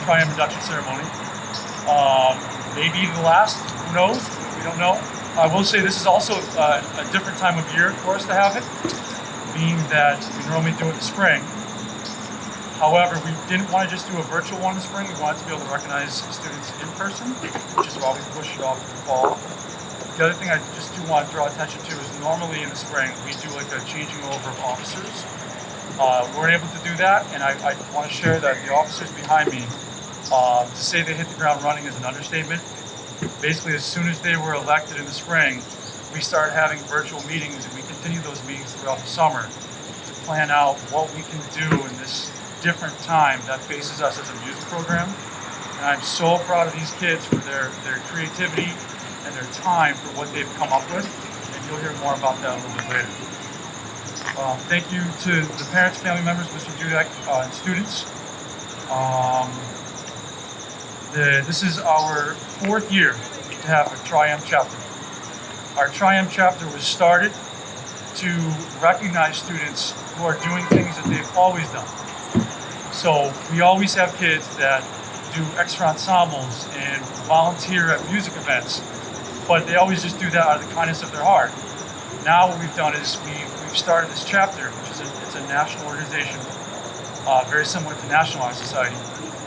TriM induction ceremony. Maybe the last, who knows? We don't know. I will say this is also a different time of year for us to have it, being that we normally do it in the spring. However, we didn't want to just do a virtual one in the spring. We wanted to be able to recognize students in person, which is why we pushed it off to the fall. The other thing I just do want to draw attention to is normally in the spring, we do like a changing over of officers. We're able to do that, and I want to share that the officers behind me, to say they hit the ground running is an understatement. Basically, as soon as they were elected in the spring, we started having virtual meetings, and we continue those meetings throughout the summer to plan out what we can do in this different time that faces us as a music program. And I'm so proud of these kids for their creativity and their time for what they've come up with, and you'll hear more about that a little bit later. Thank you to the parents, family members, Mr. Dudek, and students. This is our 4th year to have a TriM chapter. Our TriM chapter was started to recognize students who are doing things that they've always done. So we always have kids that do extra ensembles and volunteer at music events, but they always just do that out of the kindness of their heart. Now what we've done is we've started this chapter, which is it's a national organization, very similar to National Honor Society,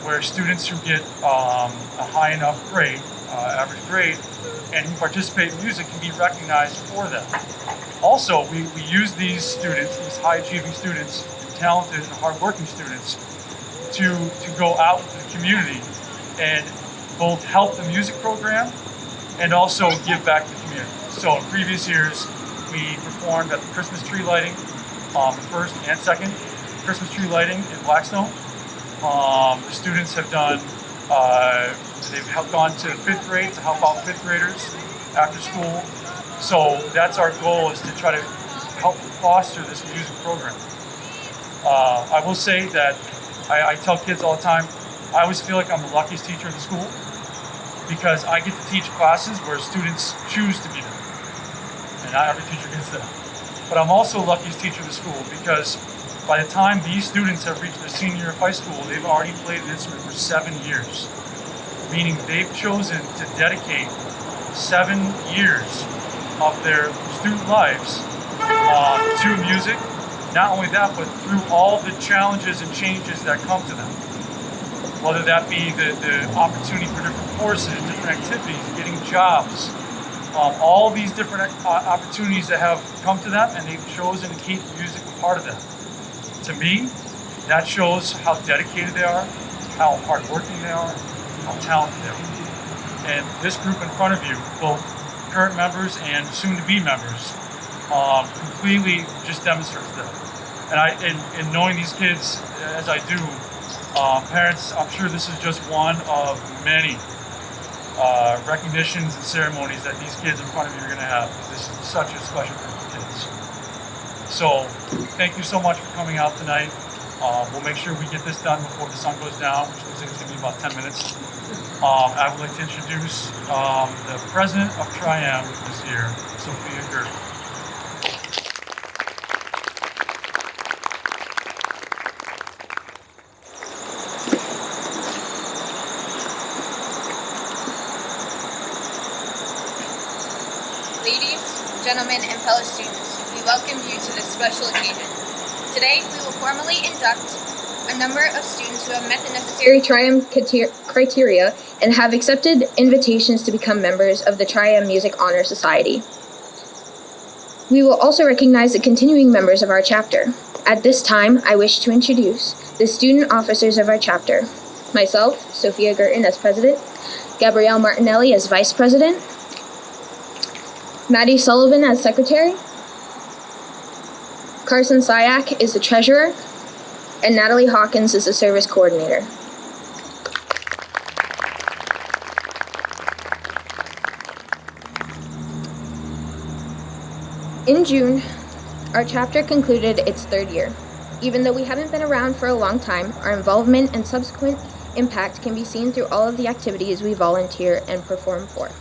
where students who get a high enough grade, average grade, and who participate in music can be recognized for that. Also, we use these students, these high-achieving students, talented and hardworking students, to go out into the community and both help the music program and also give back to the community. So in previous years, we performed at the Christmas tree lighting, the first and second Christmas tree lighting in Blackstone. The students have done, they've gone to 5th grade to help out 5th graders after school. So that's our goal, is to try to help foster this music program. I will say that I tell kids all the time, I always feel like I'm the luckiest teacher in the school because I get to teach classes where students choose to be there. And not every teacher gets that. But I'm also the luckiest teacher in the school because by the time these students have reached their senior year of high school, they've already played an instrument for 7 years. Meaning they've chosen to dedicate 7 years of their student lives to music. Not only that, but through all the challenges and changes that come to them. Whether that be the opportunity for different courses, different activities, getting jobs, all these different opportunities that have come to them, and they've chosen to keep music a part of that. To me, that shows how dedicated they are, how hardworking they are, how talented they are. And this group in front of you, both current members and soon-to-be members, completely just demonstrates that. And in knowing these kids as I do, parents, I'm sure this is just one of many recognitions and ceremonies that these kids in front of you are going to have. This is such a special group of kids. So thank you so much for coming out tonight. We'll make sure we get this done before the sun goes down, which looks like it's going to be about 10 minutes. I would like to introduce the president of TriM this year, Sophia Gerber. Ladies, gentlemen, and fellow students, we welcome you to this special occasion. Today, we will formally induct a number of students who have met the necessary TriM criteria and have accepted invitations to become members of the TriM Music Honor Society. We will also recognize the continuing members of our chapter. At this time, I wish to introduce the student officers of our chapter. Myself, Sophia Gerton, as president, Gabrielle Martinelli as vice president, Maddie Sullivan as secretary, Carson Syak is the treasurer, and Natalie Hawkins is the service coordinator. In June, our chapter concluded its 3rd year. Even though we haven't been around for a long time, our involvement and subsequent impact can be seen through all of the activities we volunteer and perform for.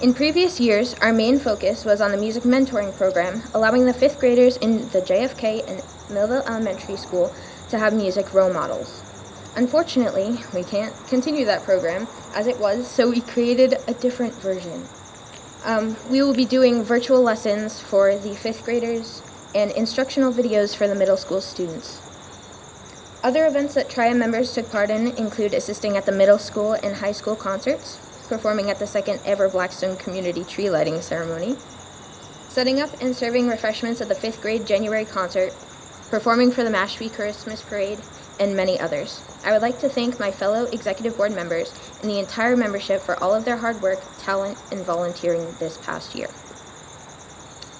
In previous years, our main focus was on the music mentoring program, allowing the 5th graders in the JFK and Millville Elementary School to have music role models. Unfortunately, we can't continue that program as it was, so we created a different version. We will be doing virtual lessons for the 5th graders and instructional videos for the middle school students. Other events that TriM members took part in include assisting at the middle school and high school concerts, performing at the 2nd ever Blackstone Community Tree Lighting Ceremony, setting up and serving refreshments at the 5th grade January concert, performing for the Mashpee Christmas Parade, and many others. I would like to thank my fellow executive board members and the entire membership for all of their hard work, talent, and volunteering this past year.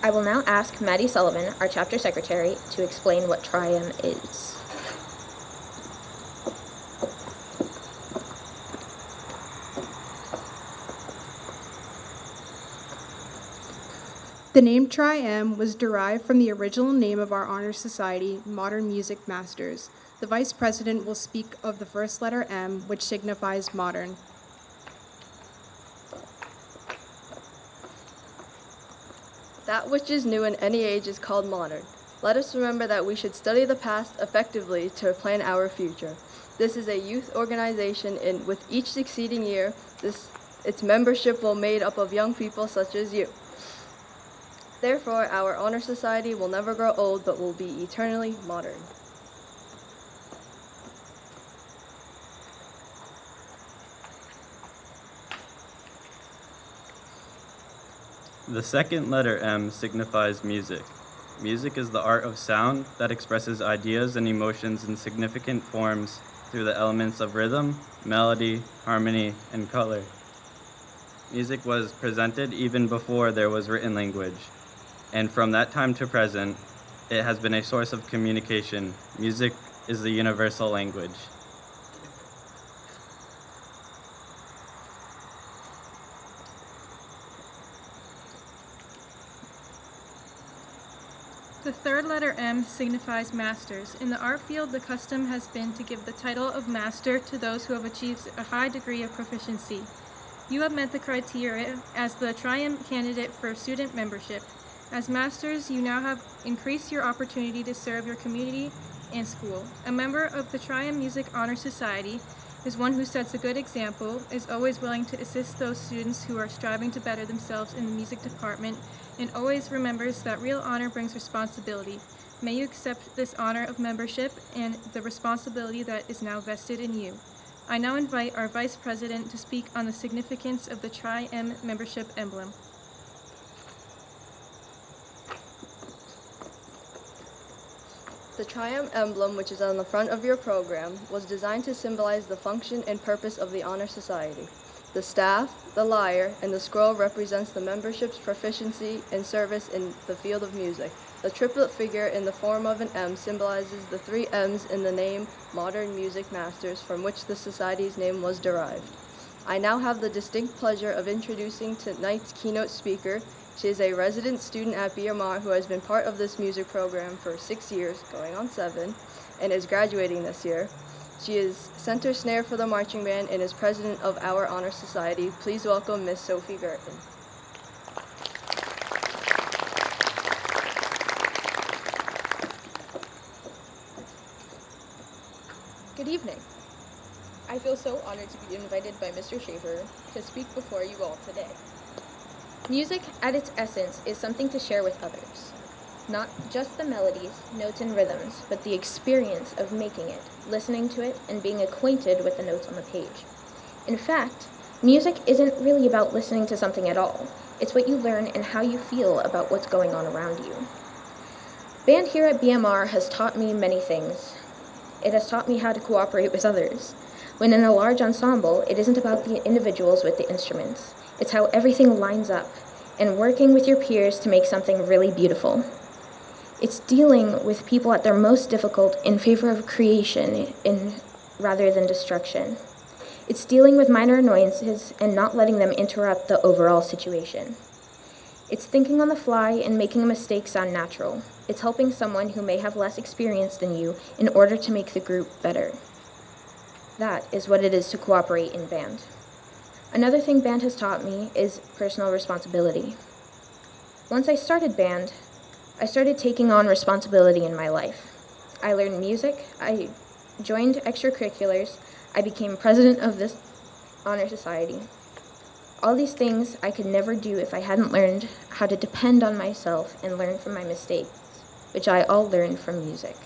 I will now ask Maddie Sullivan, our chapter secretary, to explain what TriM is. The name TriM was derived from the original name of our honor society, Modern Music Masters. The vice president will speak of the first letter M, which signifies modern. That which is new in any age is called modern. Let us remember that we should study the past effectively to plan our future. This is a youth organization, and with each succeeding year, its membership will be made up of young people such as you. Therefore, our honor society will never grow old, but will be eternally modern. The second letter M signifies music. Music is the art of sound that expresses ideas and emotions in significant forms through the elements of rhythm, melody, harmony, and color. Music was presented even before there was written language, and from that time to present, it has been a source of communication. Music is the universal language. The third letter M signifies masters. In the art field, the custom has been to give the title of master to those who have achieved a high degree of proficiency. You have met the criteria as the TriM candidate for student membership. As masters, you now have increased your opportunity to serve your community and school. A member of the TriM Music Honor Society is one who sets a good example, is always willing to assist those students who are striving to better themselves in the music department, and always remembers that real honor brings responsibility. May you accept this honor of membership and the responsibility that is now vested in you. I now invite our Vice President to speak on the significance of the TriM membership emblem. The TriM emblem, which is on the front of your program, was designed to symbolize the function and purpose of the Honor Society. The staff, the lyre, and the scroll represents the membership's proficiency and service in the field of music. The triplet figure in the form of an M symbolizes the 3 M's in the name Modern Music Masters, from which the society's name was derived. I now have the distinct pleasure of introducing tonight's keynote speaker. She is a resident student at BMR who has been part of this music program for 6 years, going on 7, and is graduating this year. She is center snare for the marching band and is president of our honor society. Please welcome Miss Sophie Gerton. Good evening. I feel so honored to be invited by Mr. Schaefer to speak before you all today. Music, at its essence, is something to share with others. Not just the melodies, notes, and rhythms, but the experience of making it, listening to it, and being acquainted with the notes on the page. In fact, music isn't really about listening to something at all. It's what you learn and how you feel about what's going on around you. Band here at BMR has taught me many things. It has taught me how to cooperate with others. When in a large ensemble, it isn't about the individuals with the instruments. It's how everything lines up, and working with your peers to make something really beautiful. It's dealing with people at their most difficult in favor of creation rather than destruction. It's dealing with minor annoyances and not letting them interrupt the overall situation. It's thinking on the fly and making a mistake sound natural. It's helping someone who may have less experience than you in order to make the group better. That is what it is to cooperate in band. Another thing band has taught me is personal responsibility. Once I started band, I started taking on responsibility in my life. I learned music, I joined extracurriculars, I became president of this honor society. All these things I could never do if I hadn't learned how to depend on myself and learn from my mistakes, which I all learned from music.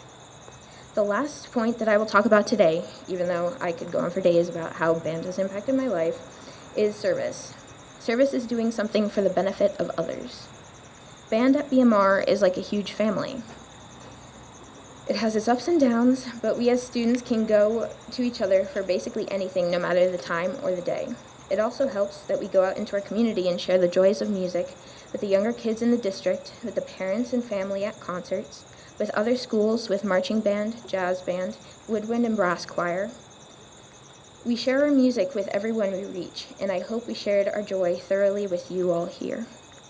The last point that I will talk about today, even though I could go on for days about how band has impacted my life, is service. Service is doing something for the benefit of others. Band at BMR is like a huge family. It has its ups and downs, but we as students can go to each other for basically anything, no matter the time or the day. It also helps that we go out into our community and share the joys of music with the younger kids in the district, with the parents and family at concerts, with other schools with marching band, jazz band, woodwind and brass choir. We share our music with everyone we reach, and I hope we shared our joy thoroughly with you all here.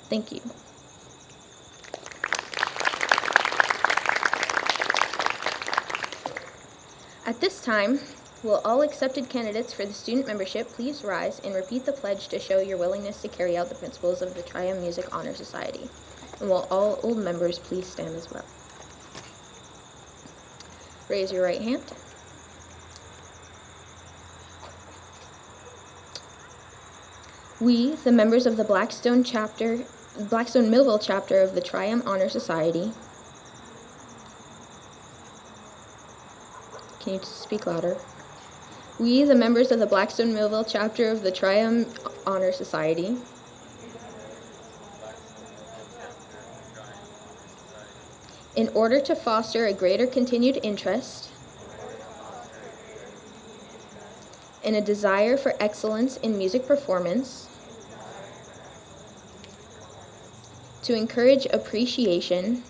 Thank you. At this time, will all accepted candidates for the student membership please rise and repeat the pledge to show your willingness to carry out the principles of the TriM Music Honor Society? And will all old members please stand as well? Raise your right hand. We, the members of the Blackstone Millville chapter of the TriM Honor Society, can you speak louder? We, the members of the Blackstone Millville chapter of the TriM Honor Society, in order to foster a greater continued interest and a desire for excellence in music performance, to encourage appreciation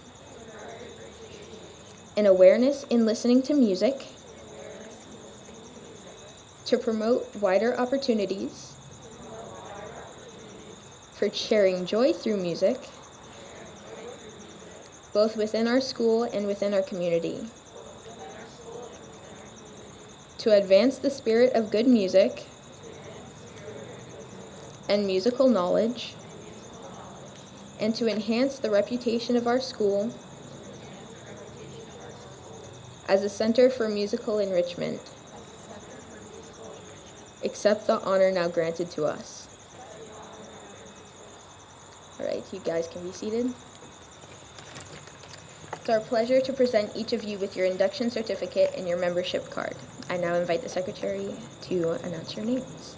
and awareness in listening to music, to promote wider opportunities for sharing joy through music, both within our school and within our community, to advance the spirit of good music and musical knowledge, and to enhance the reputation of our school as a center for musical enrichment. Accept the honor now granted to us. All right, you guys can be seated. It's our pleasure to present each of you with your induction certificate and your membership card. I now invite the secretary to announce your names.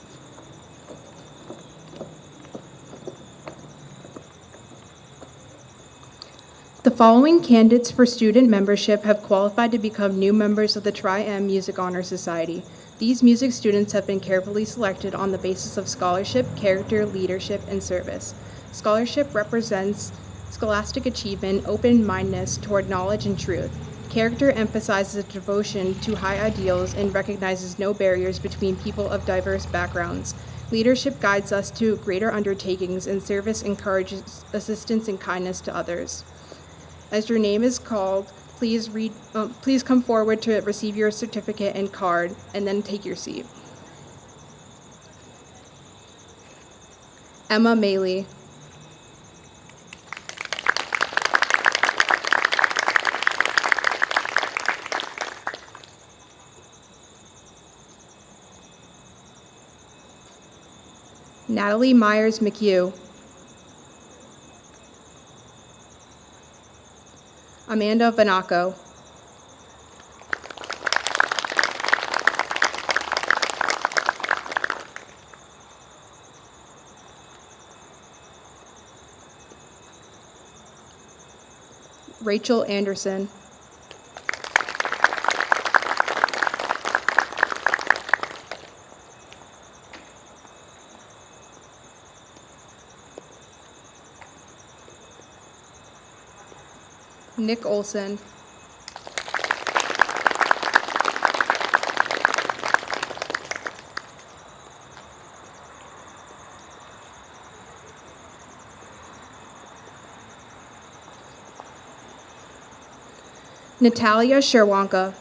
The following candidates for student membership have qualified to become new members of the TriM Music Honor Society. These music students have been carefully selected on the basis of scholarship, character, leadership, and service. Scholarship represents scholastic achievement, open-mindedness toward knowledge and truth. Character emphasizes a devotion to high ideals and recognizes no barriers between people of diverse backgrounds. Leadership guides us to greater undertakings, and service encourages assistance and kindness to others. As your name is called, please come forward to receive your certificate and card, and then take your seat. Emma Maley. Natalie Myers McHugh. Amanda Vanaco. Rachel Anderson. Nick Olson. Natalia Sherwanka.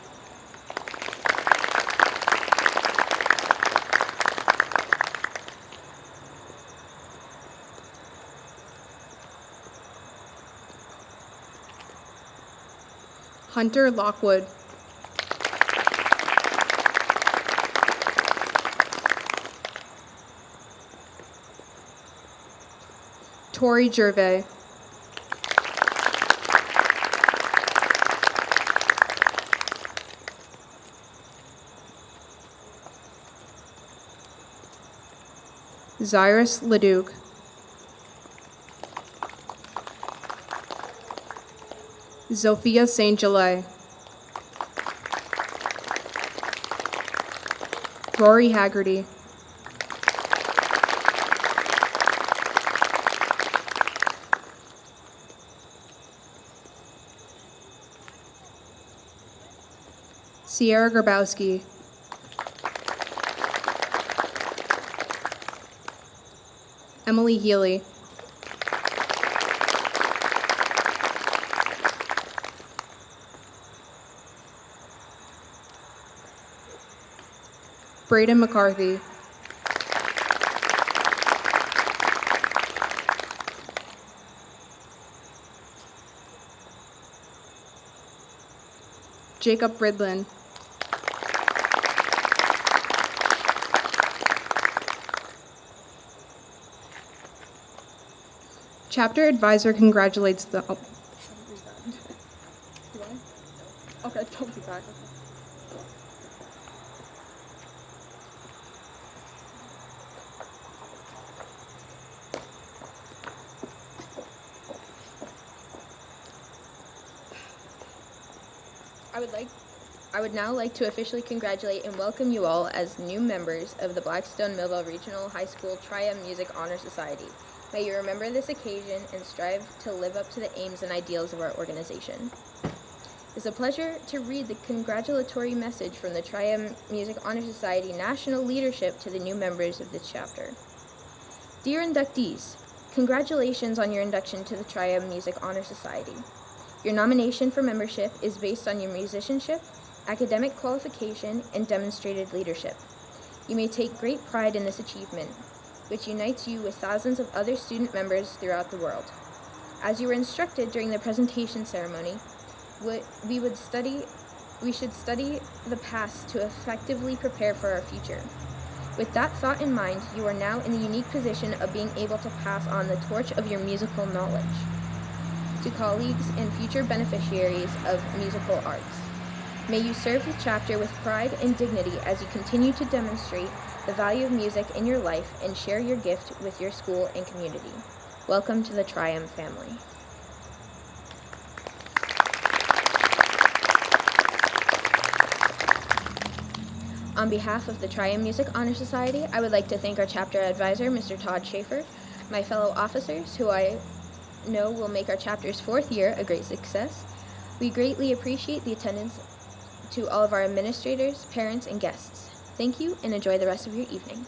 Hunter Lockwood. Tori Gervais. Zyrus Leduc. Zofia St. Gelay. Rory Haggerty. Sierra Grabowski. Emily Healy. Braden McCarthy. Jacob Bridlin. Chapter advisor congratulates the. Oh. Okay, don't be back. I would now like to officially congratulate and welcome you all as new members of the Blackstone Millville Regional High School TriM Music Honor Society. May you remember this occasion and strive to live up to the aims and ideals of our organization. It's a pleasure to read the congratulatory message from the TriM Music Honor Society National Leadership to the new members of this chapter. Dear inductees, congratulations on your induction to the TriM Music Honor Society. Your nomination for membership is based on your musicianship, academic qualification, and demonstrated leadership. You may take great pride in this achievement, which unites you with thousands of other student members throughout the world. As you were instructed during the presentation ceremony, we should study the past to effectively prepare for our future. With that thought in mind, you are now in the unique position of being able to pass on the torch of your musical knowledge to colleagues and future beneficiaries of musical arts. May you serve the chapter with pride and dignity as you continue to demonstrate the value of music in your life and share your gift with your school and community. Welcome to the TriM family. On behalf of the TriM Music Honor Society, I would like to thank our chapter advisor, Mr. Todd Schaefer, my fellow officers, who I know will make our chapter's 4th year a great success. We greatly appreciate the attendance to all of our administrators, parents, and guests. Thank you, and enjoy the rest of your evening.